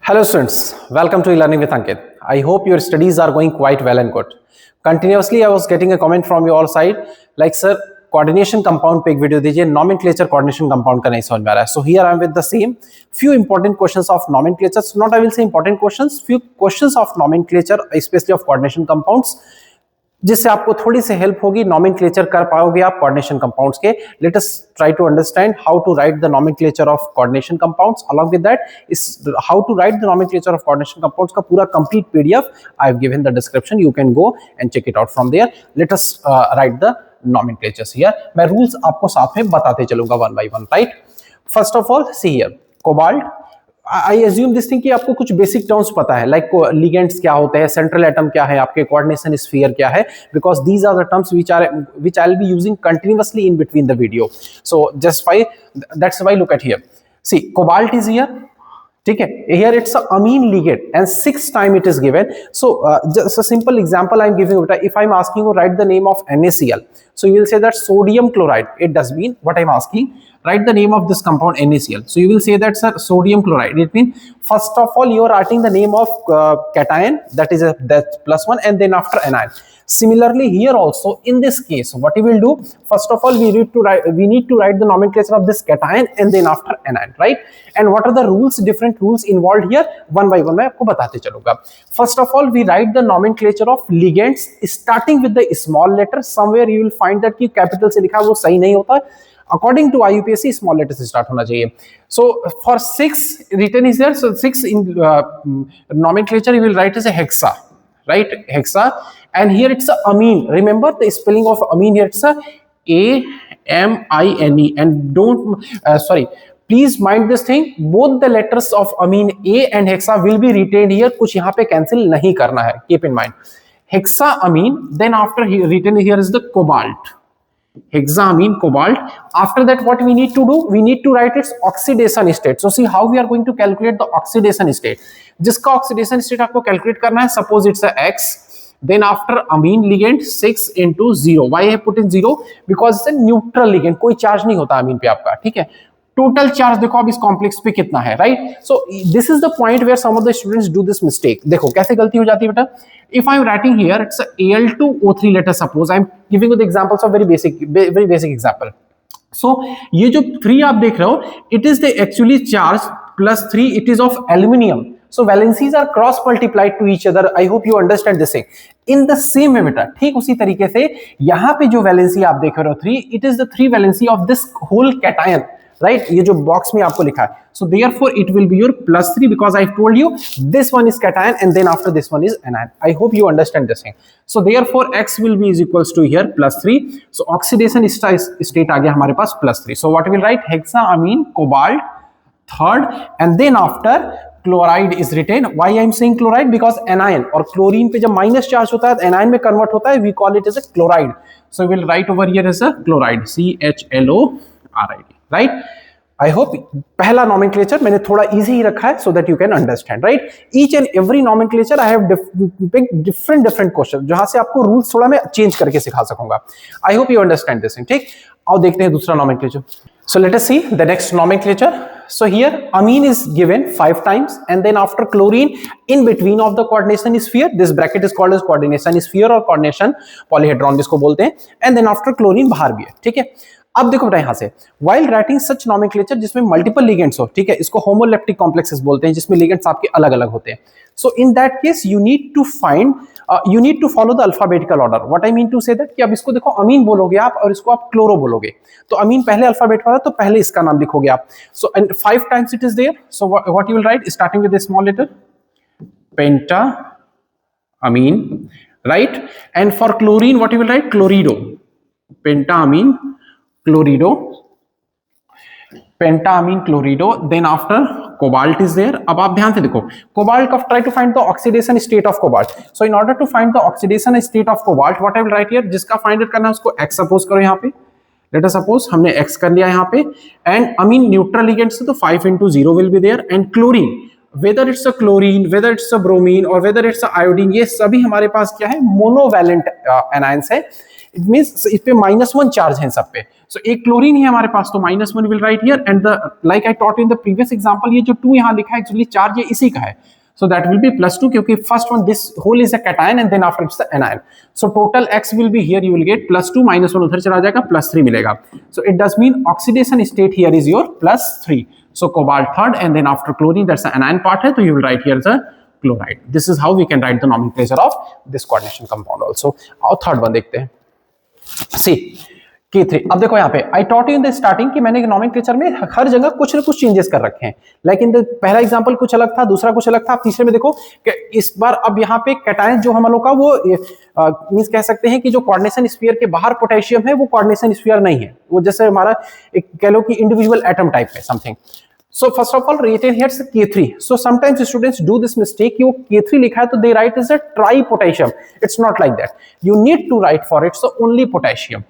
Hello students, welcome to e-learning with Ankit. I hope your studies are going quite well and good. Continuously I was getting a comment from your side like sir coordination compound पे एक video दीजिए, nomenclature coordination compound का नहीं समझ में आ रहा है. So here I am with the same few important questions of nomenclature, not I will say important questions, few questions of nomenclature especially of coordination compounds जिससे आपको थोड़ी सी हेल्प होगी, नॉमेनक्लेचर कर पाओगे आप कोऑर्डिनेशन कंपाउंड्स के. Let us try to understand how to write the nomenclature of coordination compounds. Along with that is how to write the nomenclature of coordination compounds का पूरा complete PDF I have given the description, you can go and check it out from there. Let us write the nomenclatures here. मैं rules आपको साथ में बताते चलूंगा one by one. Right, first of all see here cobalt. I assume this thing कि आपको कुछ basic terms पता है, लाइक लिगेंड्स क्या होते हैं, सेंट्रल एटम क्या है, आपके कोऑर्डिनेशन स्फीयर क्या है, because these are the terms which I will be using continuously in between the video. So just why that's why look at here. See cobalt is here. ठीक है, here it's a amine ligand and 6 time it is given. So just a simple example I am giving बेटा. If I am asking you write the name of NaCl, so you will say that sodium chloride. It does mean what I am asking, write the name of this compound NaCl. So you will say that sir sodium chloride. It means first of all you are writing the name of cation, that is that +1, and then after anion. Similarly here also in this case what you will do, first of all we need to write the nomenclature of this cation and then after anion, right? And what are the rules, different rules involved here, one by one मैं आपको बताते चलूंगा. First of all we write the nomenclature of ligands starting with the small letter. Somewhere you will find that कि capital से लिखा है वो सही नहीं होता. According to IUPAC small letter से स्टार्ट होना चाहिए. So for 6 written is there, so 6 in nomenclature you will write as a hexa, right? Hexa. And here it's a amine. Remember the spelling of amine here, it's a AMINE. And don't please mind this thing, both the letters of amine A and hexa will be retained here. कुछ यहाँ पे cancel नहीं करना है, keep in mind. Hexaamine, then after written here is the cobalt. Hexaamine, cobalt. After that what we need to do, we need to write its oxidation state. So see how we are going to calculate the oxidation state. जिसका oxidation state आपको calculate करना है, suppose it's a X. Then after amine ligand 6 into 0. Why I have put in 0? Because it's a neutral ligand. कोई charge नहीं होता अमीन पे आपका. ठीक है, टोटल चार्ज देखो अब इस कॉम्प्लेक्स पे कितना है, right? So this is the point where some of the students do this mistake. देखो कैसे गलती हो जाती है बेटा. If I am writing here it's Al2O3, let us suppose I am giving you the examples of very basic example. So ये जो 3 आप देख रहे हो, it is the actually charge +3, it is of aluminium. So valencies are cross multiplied to each other. I hope you understand this thing. In the same way बेटा, ठीक उसी तरीके से यहाँ पे जो वैलेंसी आप देख रहे हो 3, it is the 3 valency of this whole cation, right? ये जो बॉक्स में आपको लिखा है. So therefore it will be your +3 because I told you this one is cation and then after this one is anion. I hope you understand this thing. So therefore X will be is equals to here +3. So oxidation state आ गया हमारे पास +3. So what we will write, hexaamine cobalt third, and then after chloride is written. Why I am saying chloride, because anion और chlorine पे जब minus charge होता है anion में convert होता है, we call it as a chloride. So will write over here as a chloride, CHLORID, right? I hope पहला nomenclature मैंने थोड़ा इजी ही रखा है so that you can understand, right? Each and every nomenclature I have different question जहां से आपको rules थोड़ा मैं चेंज करके सिखा सकूंगा. I hope you understand this thing. ठीक, आओ देखते हैं दूसरा nomenclature. So let us see the next nomenclature. So here amine is given 5 times and then after chlorine in between of the coordination sphere, this bracket is called as coordination sphere or coordination polyhedron जिसको बोलते हैं, and then after chlorine बाहर भी है. ठीक है, अब देखो बेटा यहाँ से while writing such nomenclature जिसमें multiple ligands हो, ठीक है, इसको homoleptic complexes बोलते हैं जिसमें ligands आपके अलग अलग होते हैं. So in that case you need to follow the alphabetical order. What I mean to say that कि अब इसको देखो अमीन बोलोगे आप और इसको आप क्लोरो बोलोगे, तो अमीन पहले अल्फाबेट वाला तो पहले इसका नाम लिखोगे आप. So and 5 times it is there. So what you will write starting with a small letter, penta amine, right? And for chlorine what you will write, chlorido, pentaamine chlorido, pentaamine chlorido. Then after cobalt is there. अब आप ध्यान से देखो cobalt of, try to find the oxidation state of cobalt. So in order to find the oxidation state of cobalt what I will write here, जिसका find it करना है उसको X suppose करो यहाँ पे. Let us suppose हमने X कर लिया यहाँ पे, and amine neutral ligand से तो 5 into 0 will be there, and chlorine whether it's a chlorine, whether it's a bromine or whether it's a iodine, ये सभी हमारे पास क्या है, मोनोवैलेंट एनायंस है. इट मींस इस पे -1 चार्ज है सब पे. सो एक क्लोरीन है हमारे पास, तो -1 will write here, and the like I taught in the previous example, ये जो 2 यहाँ लिखा है एक्चुअली चार्ज ये इसी का है, so that will be +2 क्योंकि first one this whole is a cation and then after it's the anion, so total x will be here you will get +2 -1 उधर चला जाएगा +3 मिलेगा, so it does mean oxidation state here is your +3, so cobalt third and then after chlorine that's the anion part है, तो you will write here the chloride. This is how we can write the nomenclature of this coordination compound also. और third one देखते हैं, see K3. अब देखो यहाँ पे I taught you in the starting कि मैंने नोमेनक्लेचर में हर जगह कुछ ना कुछ चेंजेस कर रखे हैं, लाइक इन द पहला एग्जांपल कुछ अलग था, दूसरा कुछ अलग था, तीसरे में देखो कि इस बार अब यहाँ पे कैटायन जो हम लोग का वो मींस कह सकते हैं कि जो कोऑर्डिनेशन स्फीयर के बाहर पोटेशियम है वो कोऑर्डिनेशन स्फीयर नहीं है, वो जैसे हमारा एक कह लो कि इंडिविजुअल एटम टाइप है something. So first of all, written here is K3. So sometimes students do this mistake. You K3 लिखा है तो they write as a tripotassium. It's not like that. You need to write for it so only potassium.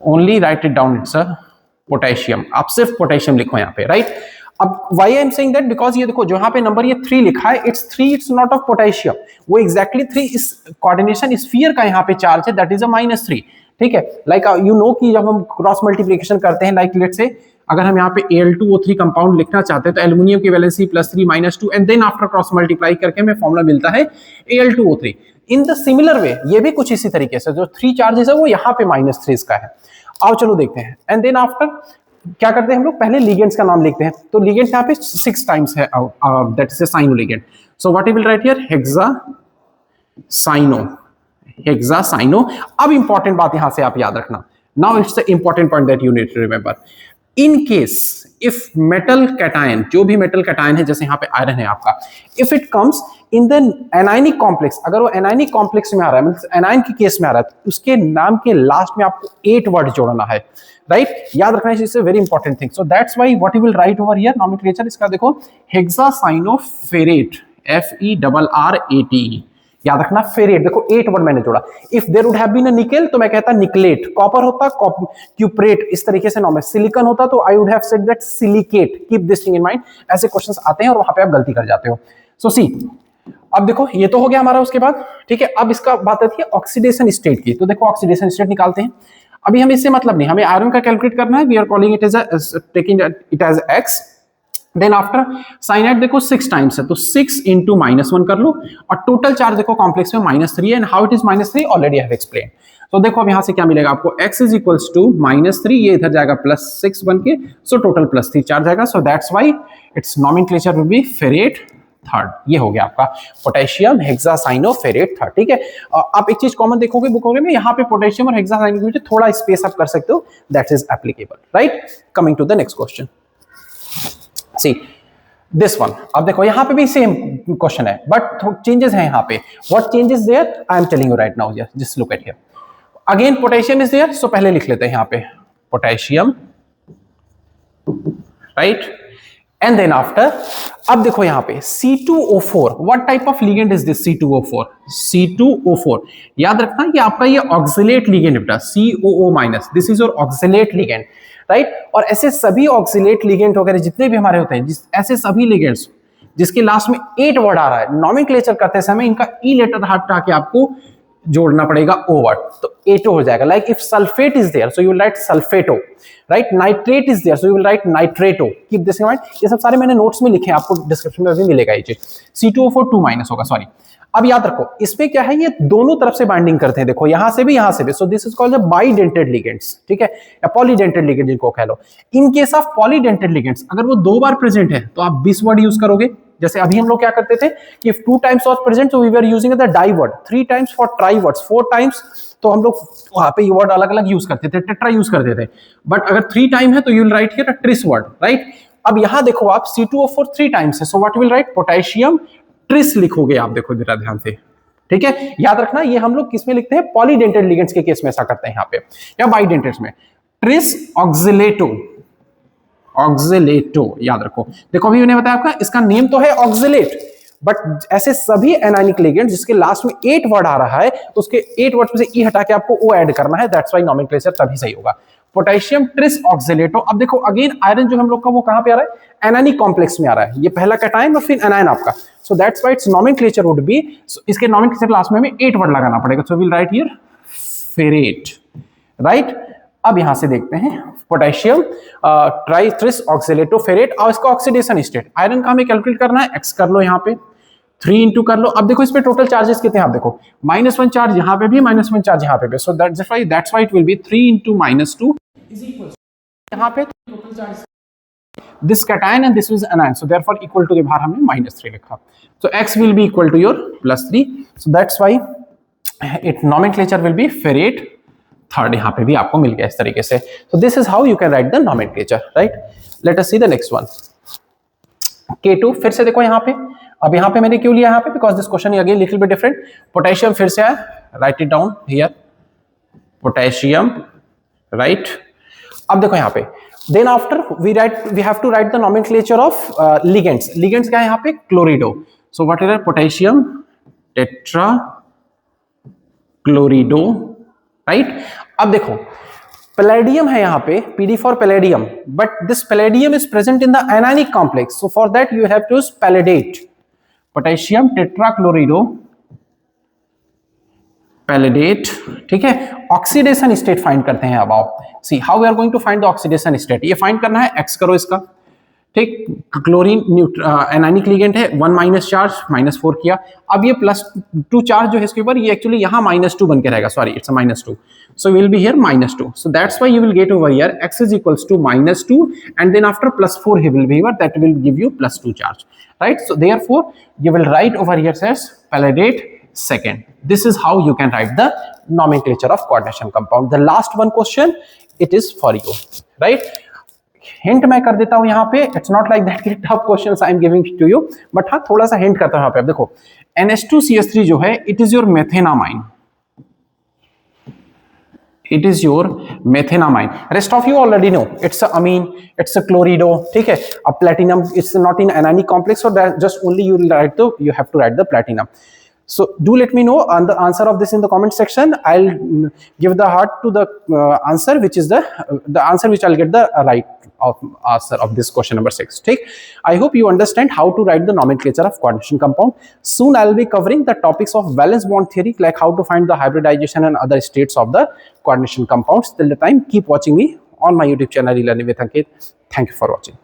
Only write it down. It's a potassium. आप सिर्फ potassium लिखो यहाँ पे, right? अब why I am saying that because ये देखो जो यहाँ पे नंबर ये 3 लिखा है, it's 3, it's not of potassium. वो exactly 3 इस coordination sphere का यहाँ पे चार्ज है, that is a -3. ठीक है, like you know कि जब हम क्रॉस मल्टीप्लिकेशन करते हैं, like let's say अगर हम यहाँ पे Al2O3 कंपाउंड लिखना चाहते हैं तो एल्युमिनियम की valency +3 -2 and then after cross multiply करके हमें फॉर्मूला मिलता है Al2O3. In the similar way ये भी कुछ इसी तरीके से जो 3 चार्जेस है वो यहाँ पे -3 इसका है. आओ चलो देखते हैं, एंड देन आफ्टर क्या करते हैं हम लोग, पहले लिगेंड्स का नाम लिखते हैं, तो लिगेंड यहाँ पे 6 टाइम्स है, that is a cyano ligand. So what we will write here, hexacyano, hexacyano. अब इंपॉर्टेंट बात यहां से आप याद रखना, now it's the important point that you need to remember. In case if metal cation, जो भी मेटल कैटायन है जैसे यहाँ पे आयरन है आपका, if it comes in the anionic complex, अगर वो एनायनिक कॉम्प्लेक्स में आ रहा है, मतलब एनायन के केस में आ रहा है, तो उसके नाम के लास्ट में आपको 8 वर्ड जोड़ना है, राइट? याद रखना है, it's a very important thing. So that's why what you will write over here nomenclature इसका देखो, हेक्सासाइनोफेरेट, FERRATE. याद रखना फेरेट, देखो 8 वर्ड मैंने जोड़ा. If there would have been a nickel तो मैं कहता निकलेट, कॉपर होता क्यूप्रेट, इस तरीके से नाम है. सिलिकॉन होता तो I would have said that silicate. Keep this thing in mind, ऐसे क्वेश्चंस आते हैं और वहां पे आप गलती कर जाते हो. सो सी, अब देखो ये तो हो गया हमारा, उसके बाद ठीक है, अब इसका बात आती है ऑक्सीडेशन स्टेट की. तो देखो ऑक्सीडेशन स्टेट निकालते हैं. अभी हमें इससे मतलब नहीं, हमें आयरन का कैलकुलेट करना है. We are calling it as taking it as x. Then after cyanide देखो 6 टाइम्स है, तो 6 इंटू -1 कर लो, और टोटल चार्ज देखो कॉम्प्लेक्स में -3 है. And how it is -3 already I have explain. तो देखो अब यहां से क्या मिलेगा आपको, x इज इक्वल्स टू -3, ये इधर जाएगा +6 बन के, सो टोटल +3 चार्ज आएगा. So that's why its nomenclature will be ferrate third. ये हो गया आपका पोटेशियम हेक्सासाइनोफेरेट थर्ड. ठीक है, आप एक चीज कॉमन देखोगे बुक में, यहाँ पे पोटेशियम और हेक्सासाइनो के बीच थोड़ा स्पेस आप कर सकते हो, that is applicable, right? Coming to the next question, see this one. अब देखो यहाँ पे भी सेम क्वेश्चन है, बट चेंजेस हैं यहाँ पे. What changes there I am telling you right now, just look at here. Again potassium is there, so पहले लिख लेते हैं यहाँ पे potassium, right? And then after, अब देखो यहाँ पे C2O4. What type of ligand is this C2O4? C2O4 याद रखना ये आपका ये ऑक्सिलेट लिगेंड बेटा, COO-, this is your oxalate ligand, right? और ऐसे सभी ऑक्सिलेट लिगेंड वगैरह जितने भी हमारे होते हैं, ऐसे सभी लिगेंड्स जिसके लास्ट में 8 वर्ड आ रहा है, नोमेनक्लेचर करते समय इनका ई लेटर हटा के आपको जोड़ना पड़ेगा O वर्ड, तो एटो हो जाएगा. Like if sulphate is there so you will write sulphato, right? Nitrate is there so you will write nitrato. Keep this in mind. ये सब सारे मैंने नोट्स में लिखे हैं, आपको डिस्क्रिप्शन में भी मिलेगा ये चीज. C2O4 2- होगा, सॉरी. अब याद रखो इसमें क्या है, ये दोनों तरफ से बाइंडिंग करते हैं, देखो यहां से भी यहां से भी. So this is called the bidentate ligands, ठीक है, या पॉलीडेंटेड लिगेंड जिनको कह लो. In case of polydentate ligands अगर वो 2 बार प्रेजेंट है तो आप 20 वर्ड यूज करोगे. जैसे अभी हम लोग क्या करते थे कि if 2 times was present so we were using the die word, 3 times for try words, 4 times तो हम लोग वहां पे ये वर्ड अलग अलग यूज करते थे, टेट्रा यूज करते थे. बट अगर 3 टाइम है तो you will write here a tris word, right? अब यहां देखो आप C2O4 3 टाइम्स है, so what will write, potassium tris लिखोगे आप. देखो जरा ध्यान से, ठीक है, याद रखना ये हम लोग किसमें लिखते हैं, पॉलीडेंटेड लिगेंड्स के केस में ऐसा करते हैं यहाँ पे, या बाइडेंटेड्स में. ट्रिस ऑक्सिलेटो, ऑक्सिलेटो याद रखो. देखो अभी मैंने बताया आपका इसका नेम तो है ऑक्सिलेट, बट ऐसे सभी एनायनिक लिगेंड जिसके लास्ट में 8 वर्ड आ रहा है, उसके 8 वर्ड में से ई हटा के आपको ओ ऐड करना है. दैट्स व्हाई नोमेनक्लेचर तभी सही होगा, पोटेशियम ट्रिस ऑक्सिलेटो. अब देखो अगेन आयरन जो हम लोग का वो कहां पे आ रहा है, एनायनिक कॉम्प्लेक्स में आ रहा है. ये पहला कैटायन और फिर एनायन आपका. So that's why its nomenclature would be, इसके नोमेनक्लेचर लास्ट में हमें 8 वर्ड लगाना पड़ेगा. So will write here ferrate, right? अब यहां से देखते हैं potassium tri tris oxalato ferrate, और इसका ऑक्सीडेशन स्टेट आयरन का हमें कैलकुलेट करना है, एक्स कर लो यहाँ पे 3 इंटू कर लो। अब देखो इस पे टोटल चार्जेस कितने हैं, आप देखो -1 चार्ज यहाँ पे भी, -1 चार्ज यहाँ पे भी, सो that's why it will be 3 into -2 is equal, यहाँ पे total charge this cation and this is anion, so therefore equal to के बाहर हमने -3 लिखा, so x will be equal to your +3, so that's why it nomenclature will be ferrate third, यहाँ पे भी आपको मिल गया इस तरीके से। so this is how you can write the nomenclature, right? let us see the next one K2। फिर से देखो यहाँ पे, अब यहाँ पे मैंने क्यों लिया यहाँ पे, because this question is again little bit different. Potassium फिर से है, write it down here, potassium, right. अब देखो यहाँ पे then after we have to write the nomenclature of ligands. Ligands क्या है यहाँ पे, chlorido, so what is potassium tetra chlorido, right. अब देखो पैलेडियम है यहाँ पे, PD for palladium, but this palladium is present in the anionic complex, so for that you have to use palladate, potassium tetrachlorido palladate, ठीक है। Oxidation state find करते हैं अब आप, see how we are going to find the oxidation state, ये find करना है, x करो इसका, ठीक। क्लोरीन एनायनिक लिगेंड है, 1 माइनस चार्ज -4 किया, अब ये +2 चार्ज जो है इसके ऊपर, ये एक्चुअली यहाँ -2 बन के रहेगा, sorry it's -2, so we'll be here -2, so that's why you will get over here x is equals to -2 and then after +4 he will be here, that will give you +2 charge, right? So therefore you will write over here says palladate second. This is how you can write the nomenclature of coordination compound. The last one question, it is for you, right? Hint मैं कर देता हूं यहाँ पे, it's not like that कि tough questions I am giving to you, but हाँ थोड़ा सा हिंट करता हूं यहाँ पे। अब देखो NH2CH3 जो है, it is your methanamine, it is your methenamine, rest of you already know it's a amine, it's a chlorido, ठीक है। अब platinum it's not in anionic complex, so that just only you have to write the platinum, so do let me know on the answer of this in the comment section. I'll give the heart to the answer which is the answer which I'll get the right of answer of this question number 6, ठीक। I hope you understand how to write the nomenclature of coordination compound. Soon I'll be covering the topics of valence bond theory, like how to find the hybridization and other states of the coordination compounds. Till the time, keep watching me on my YouTube channel, Learning with Ankit. Thank you for watching.